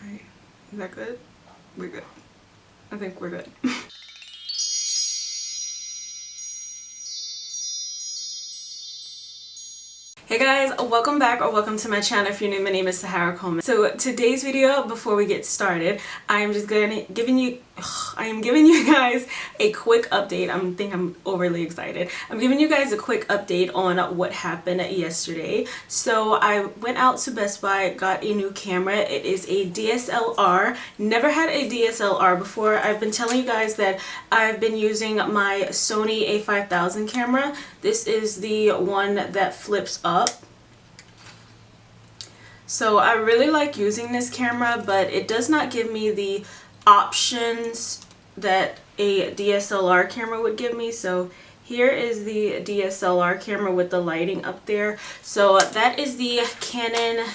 Alright, is that good? We're good. I think we're good. Hey guys, welcome back or welcome to my channel. If you're new, my name is Sahara Coleman. So today's video, before we get started, I am giving you guys a quick update. I think I'm overly excited. I'm giving you guys a quick update on what happened yesterday. So I went out to Best Buy, got a new camera. It is a DSLR. Never had a DSLR before. I've been telling you guys that I've been using my Sony a5000 camera. This is the one that flips up. So I really like using this camera, but it does not give me the options that a DSLR camera would give me. So here is the DSLR camera with the lighting up there. So that is the Canon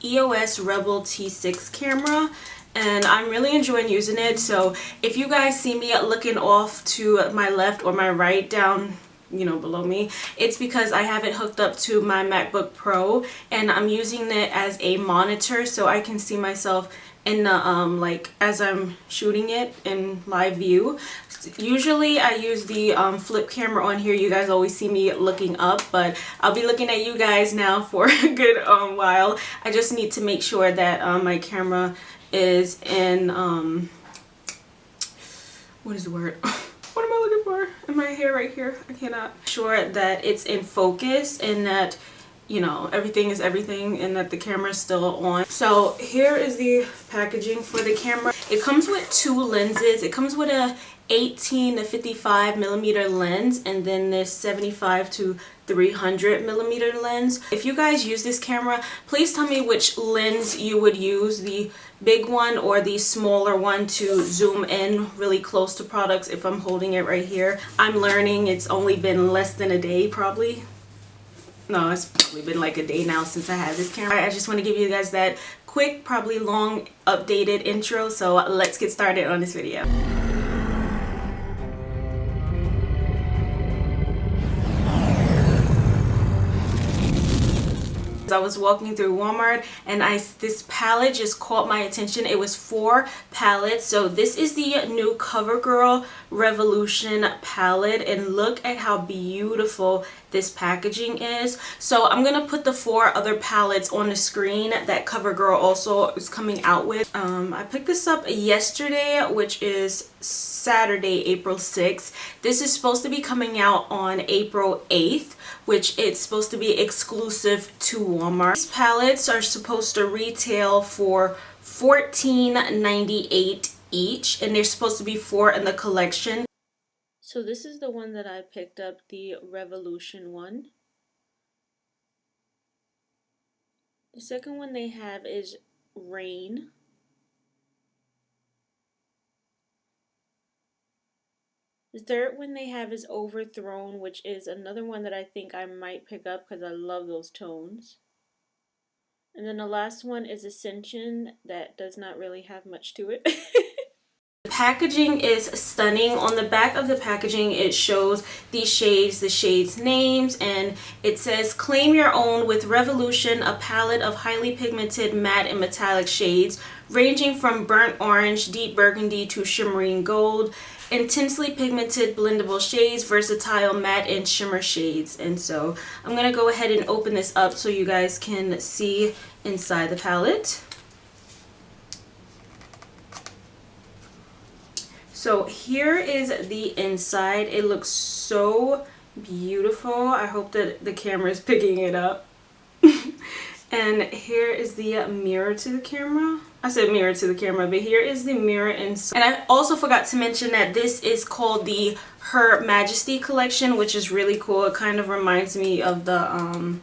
EOS Rebel T6 camera, and I'm really enjoying using it. So if you guys see me looking off to my left or my right down, you know, below me, it's because I have it hooked up to my MacBook Pro and I'm using it as a monitor so I can see myself in the like as I'm shooting it in live view. Usually I use the flip camera on here. You guys always see me looking up, but I'll be looking at you guys now for a good while. I just need to make sure that my camera is in what is the word? What am I looking for? In my hair right here. I cannot. Sure that it's in focus and that, you know, everything is everything and that the camera is still on. So here is the packaging for the camera. It comes with two lenses. It comes with a 18 to 55 millimeter lens and then this 75 to 300 millimeter lens. If you guys use this camera, please tell me which lens you would use, the big one or the smaller one, to zoom in really close to products if I'm holding it right here. I'm learning. It's only been less than a day probably. No, it's probably been like a day now since I had this camera. I just want to give you guys that quick, probably long, updated intro. So let's get started on this video. I was walking through Walmart and this palette just caught my attention. It was 4 palettes. So this is the new Covergirl Revolution palette, and look at how beautiful this packaging is. So I'm gonna put the 4 other palettes on the screen that Covergirl also is coming out with. I picked this up yesterday, which is Saturday, April 6th. This is supposed to be coming out on April 8th, which it's supposed to be exclusive to Walmart. These palettes are supposed to retail for $14.98 each, and there's supposed to be 4 in the collection. So this is the one that I picked up, the Revolution one. The second one they have is Rain. The third one they have is Overthrown, which is another one that I think I might pick up because I love those tones. And then the last one is Ascension, that does not really have much to it. The packaging is stunning. On the back of the packaging it shows the shades names, and it says claim your own with Revolution, a palette of highly pigmented matte and metallic shades ranging from burnt orange, deep burgundy to shimmering gold, intensely pigmented blendable shades, versatile matte and shimmer shades. And so I'm gonna go ahead and open this up so you guys can see inside the palette. So here is the inside. It looks so beautiful. I hope that the camera is picking it up. And here is the mirror to the camera. I said mirror to the camera, but here is the mirror inside. And I also forgot to mention that this is called the Her Majesty collection, which is really cool. It kind of reminds me of the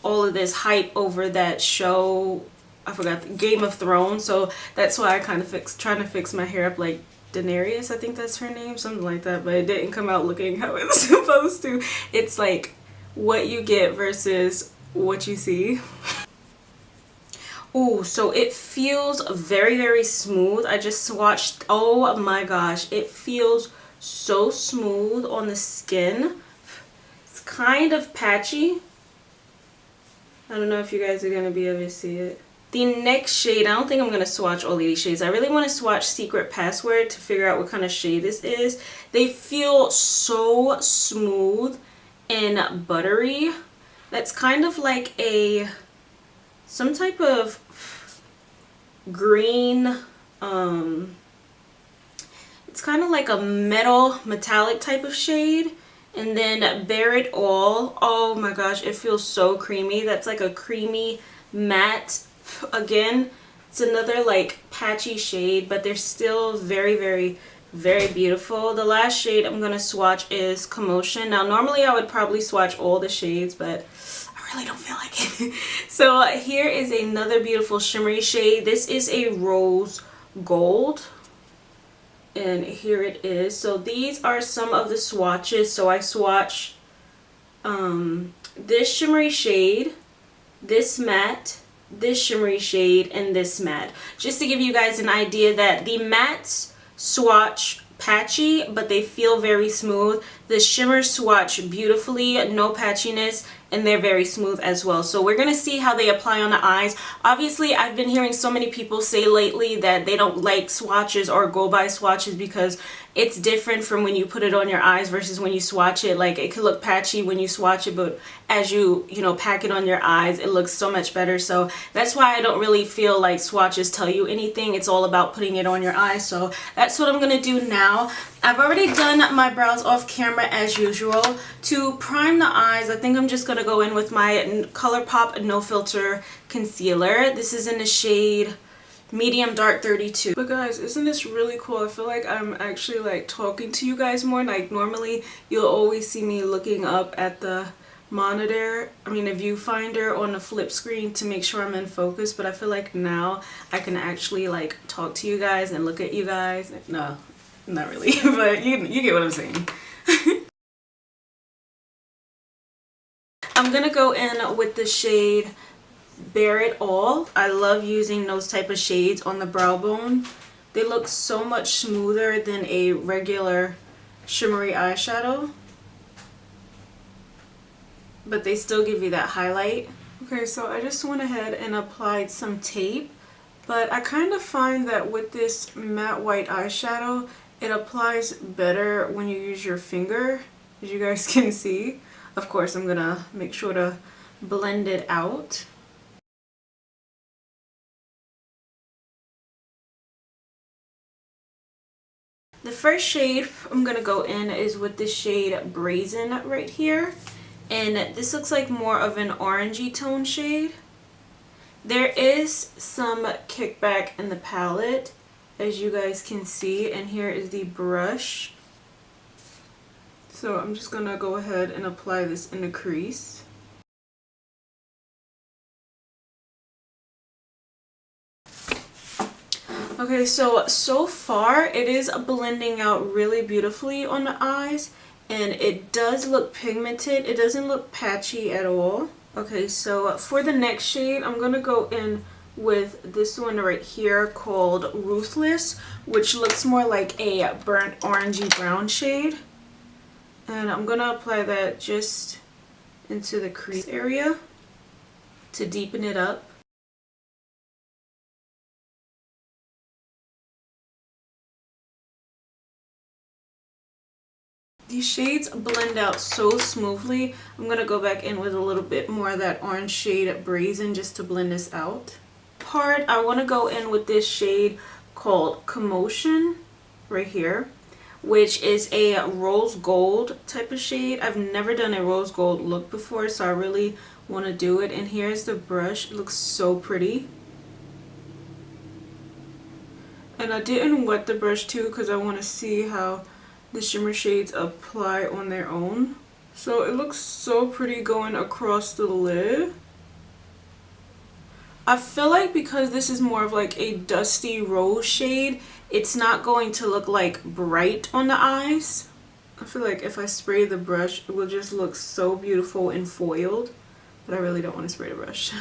all of this hype over that show. I forgot, Game of Thrones. So that's why I kind of trying to fix my hair up like Daenerys, I think that's her name, something like that, but it didn't come out looking how it's supposed to. It's like what you get versus what you see. Oh, so it feels very, very smooth. I just swatched. Oh my gosh, it feels so smooth on the skin. It's kind of patchy. I don't know if you guys are gonna be able to see it. The next shade, I don't think I'm going to swatch all of these shades. I really want to swatch Secret Password to figure out what kind of shade this is. They feel so smooth and buttery. That's kind of like some type of green, it's kind of like a metallic type of shade. And then Bare It All, oh my gosh, it feels so creamy. That's like a creamy matte. Again, it's another like patchy shade, but they're still very, very, very beautiful. The last shade I'm gonna swatch is Commotion. Now normally I would probably swatch all the shades, but I really don't feel like it. So here is another beautiful shimmery shade. This is a rose gold, and here it is. So these are some of the swatches. So I swatched this shimmery shade, this matte, this shimmery shade, and this matte, just to give you guys an idea that the mattes swatch patchy, but they feel very smooth. The shimmers swatch beautifully, no patchiness, and they're very smooth as well. So we're gonna see how they apply on the eyes. Obviously, I've been hearing so many people say lately that they don't like swatches or go by swatches because it's different from when you put it on your eyes versus when you swatch it. Like, it could look patchy when you swatch it, but as you know, pack it on your eyes, it looks so much better. So that's why I don't really feel like swatches tell you anything. It's all about putting it on your eyes. So that's what I'm gonna do now. I've already done my brows off camera as usual. To prime the eyes, I think I'm just gonna go in with my ColourPop No Filter concealer. This is in the shade Medium Dark 32. But guys, isn't this really cool? I feel like I'm actually like talking to you guys more. Like, normally you'll always see me looking up at the monitor, a viewfinder on the flip screen to make sure I'm in focus, but I feel like now I can actually like talk to you guys and look at you guys. No, not really, but you get what I'm saying. I'm gonna go in with the shade Bare It All. I love using those type of shades on the brow bone. They look so much smoother than a regular shimmery eyeshadow, but they still give you that highlight. Okay, so I just went ahead and applied some tape, but I kind of find that with this matte white eyeshadow, it applies better when you use your finger, as you guys can see. Of course, I'm gonna make sure to blend it out. The first shade I'm gonna go in is with the shade Brazen right here. And this looks like more of an orangey tone shade. There is some kickback in the palette, as you guys can see, and here is the brush. So I'm just gonna go ahead and apply this in the crease. Okay, so far it is blending out really beautifully on the eyes, and it does look pigmented. It doesn't look patchy at all. Okay, so for the next shade, I'm gonna go in with this one right here called Ruthless, which looks more like a burnt orangey brown shade. And I'm gonna apply that just into the crease area to deepen it up. These shades blend out so smoothly. I'm going to go back in with a little bit more of that orange shade Brazen just to blend this out. I want to go in with this shade called Commotion right here, which is a rose gold type of shade. I've never done a rose gold look before, so I really want to do it. And here's the brush. It looks so pretty. And I didn't wet the brush too because I want to see how the shimmer shades apply on their own. So it looks so pretty going across the lid. I feel like because this is more of like a dusty rose shade, it's not going to look like bright on the eyes. I feel like if I spray the brush, it will just look so beautiful and foiled, but I really don't want to spray the brush.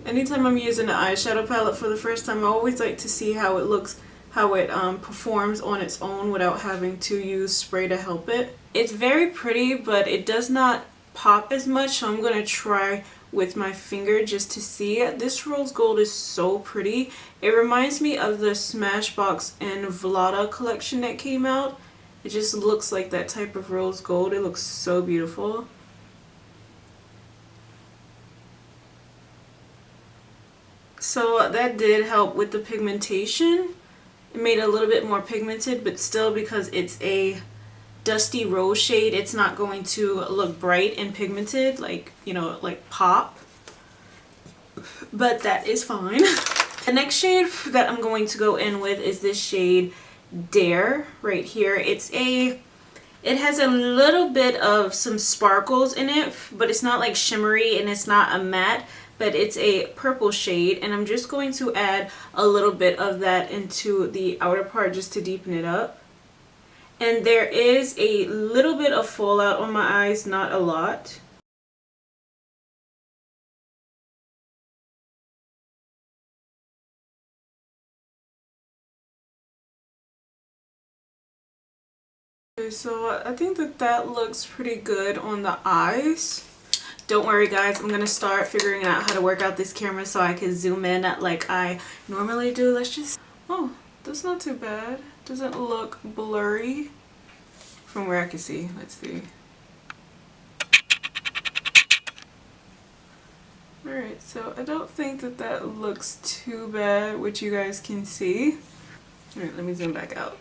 Anytime I'm using an eyeshadow palette for the first time, I always like to see how it looks, how it performs on its own without having to use spray to help it. It's very pretty, but it does not pop as much, so I'm going to try with my finger just to see. This rose gold is so pretty. It reminds me of the Smashbox and Vlada collection that came out. It just looks like that type of rose gold. It looks so beautiful. So that did help with the pigmentation. It made it a little bit more pigmented, but still, because it's a dusty rose shade, it's not going to look bright and pigmented like, you know, like pop. But that is fine. The next shade that I'm going to go in with is this shade Dare right here. It has a little bit of some sparkles in it, but it's not like shimmery and it's not a matte, but it's a purple shade, and I'm just going to add a little bit of that into the outer part just to deepen it up. And there is a little bit of fallout on my eyes, not a lot. Okay, so I think that looks pretty good on the eyes. Don't worry guys, I'm gonna start figuring out how to work out this camera so I can zoom in like I normally do. Let's just, oh, that's not too bad. Doesn't look blurry from where I can see. Let's see. Alright, so I don't think that looks too bad, which you guys can see. Alright, let me zoom back out.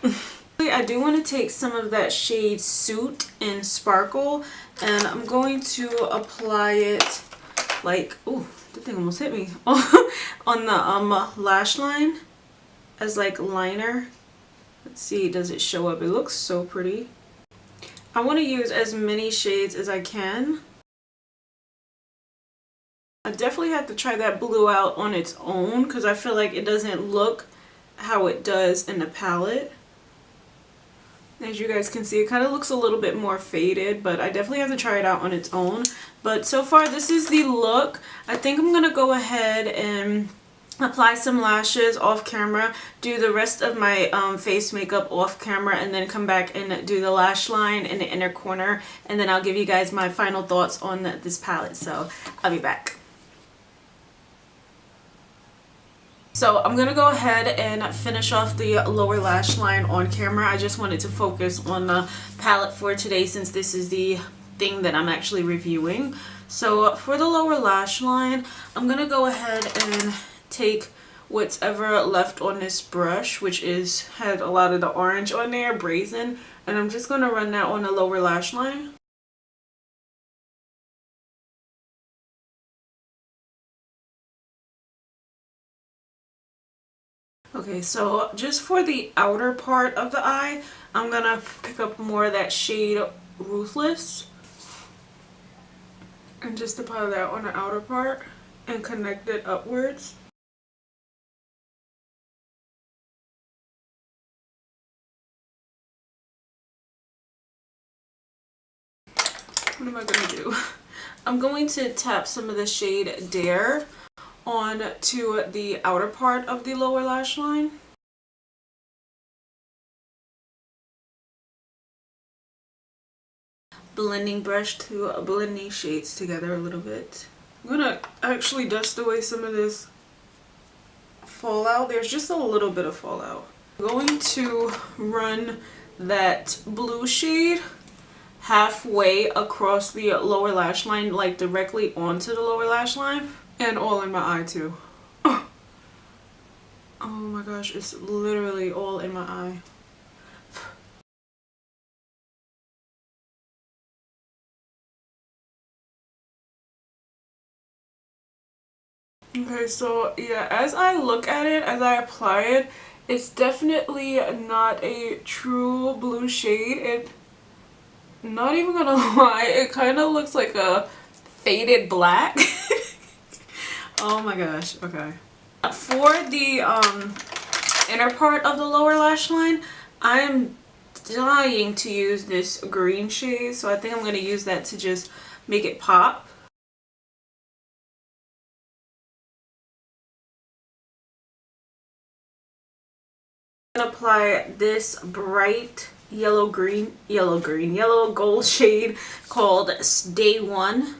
I do want to take some of that shade Suit in Sparkle, and I'm going to apply it like, oh, that thing almost hit me, on the lash line as like liner. Let's see, does it show up? It looks so pretty. I want to use as many shades as I can. I definitely have to try that blue out on its own because I feel like it doesn't look how it does in the palette. As you guys can see, it kind of looks a little bit more faded, but I definitely have to try it out on its own. But so far, this is the look. I think I'm going to go ahead and apply some lashes off camera, do the rest of my face makeup off camera, and then come back and do the lash line in the inner corner. And then I'll give you guys my final thoughts on this palette. So I'll be back. So I'm going to go ahead and finish off the lower lash line on camera. I just wanted to focus on the palette for today since this is the thing that I'm actually reviewing. So for the lower lash line, I'm going to go ahead and take what's ever left on this brush, which had a lot of the orange on there, Brazen, and I'm just going to run that on the lower lash line. Okay, so just for the outer part of the eye, I'm gonna pick up more of that shade Ruthless and just apply that on the outer part and connect it upwards. What am I gonna do? I'm going to tap some of the shade Dare on to the outer part of the lower lash line. Blending brush to blend these shades together a little bit. I'm gonna actually dust away some of this fallout. There's just a little bit of fallout. I'm going to run that blue shade halfway across the lower lash line, like directly onto the lower lash line. And all in my eye too. Oh my gosh, it's literally all in my eye. Okay, so yeah, as I look at it, as I apply it, it's definitely not a true blue shade. Not even gonna lie, it kind of looks like a faded black. Oh my gosh, okay. For the inner part of the lower lash line, I'm dying to use this green shade, so I think I'm going to use that to just make it pop. I'm going to apply this bright yellow gold shade called Day One.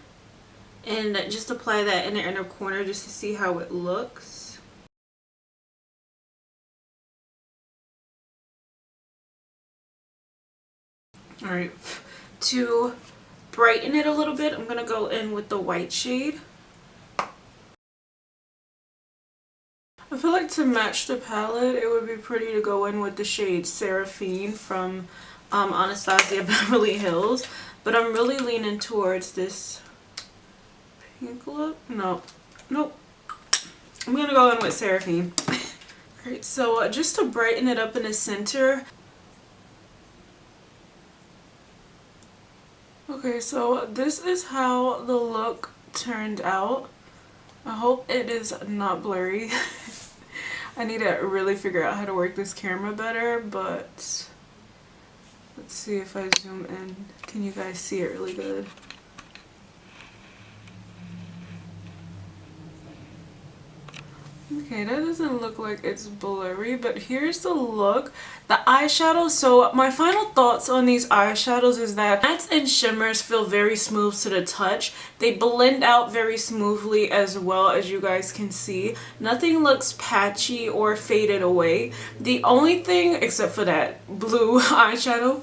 and just apply that in the inner corner just to see how it looks. Alright, to brighten it a little bit, I'm going to go in with the white shade. I feel like to match the palette, it would be pretty to go in with the shade Seraphine from Anastasia Beverly Hills. But I'm really leaning towards this pink look. Nope. I'm going to go in with Seraphine. Alright, so just to brighten it up in the center. Okay, so this is how the look turned out. I hope it is not blurry. I need to really figure out how to work this camera better, but let's see if I zoom in. Can you guys see it really good? Okay, that doesn't look like it's blurry, but here's the look. The eyeshadow, so my final thoughts on these eyeshadows is that mattes and shimmers feel very smooth to the touch. They blend out very smoothly as well, as you guys can see. Nothing looks patchy or faded away. The only thing, except for that blue eyeshadow,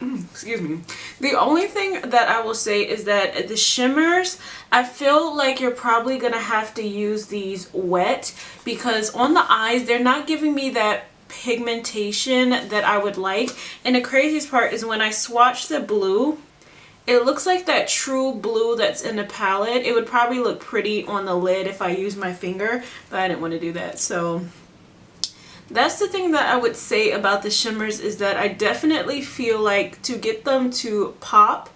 excuse me, the only thing that I will say is that the shimmers, I feel like you're probably gonna have to use these wet, because on the eyes they're not giving me that pigmentation that I would like. And the craziest part is when I swatch the blue, it looks like that true blue that's in the palette. It would probably look pretty on the lid if I use my finger, but I didn't want to do that. So that's the thing that I would say about the shimmers, is that I definitely feel like to get them to pop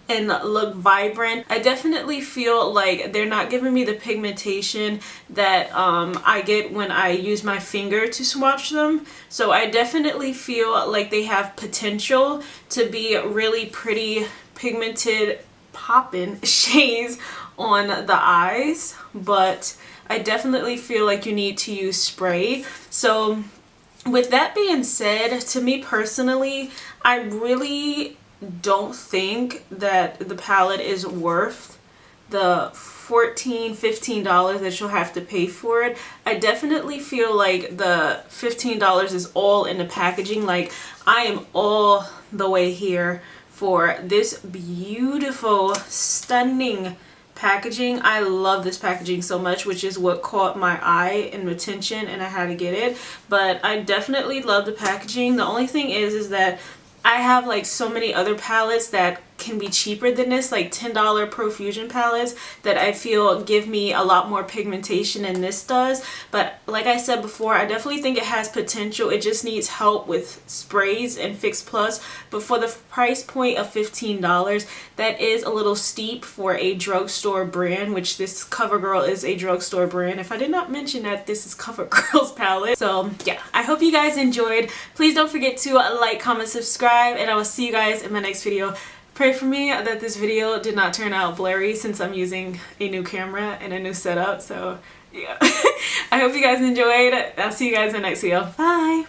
and look vibrant, I definitely feel like they're not giving me the pigmentation that I get when I use my finger to swatch them. So I definitely feel like they have potential to be really pretty pigmented poppin' shades on the eyes, but I definitely feel like you need to use spray. So with that being said, to me personally, I really don't think that the palette is worth the $14-15 that you'll have to pay for it. I definitely feel like the $15 is all in the packaging. Like, I am all the way here for this beautiful, stunning packaging. I love this packaging so much, which is what caught my eye and attention, and I had to get it. But I definitely love the packaging. The only thing is that I have like so many other palettes that can be cheaper than this, like $10 Profusion palettes that I feel give me a lot more pigmentation than this does. But like I said before, I definitely think it has potential. It just needs help with sprays and Fix Plus. But for the price point of $15, that is a little steep for a drugstore brand, which this Covergirl is a drugstore brand. If I did not mention that, this is Covergirl's palette. So yeah, I hope you guys enjoyed. Please don't forget to like, comment, subscribe, and I will see you guys in my next video. Pray for me that this video did not turn out blurry, since I'm using a new camera and a new setup. So yeah, I hope you guys enjoyed. I'll see you guys in the next video. Bye!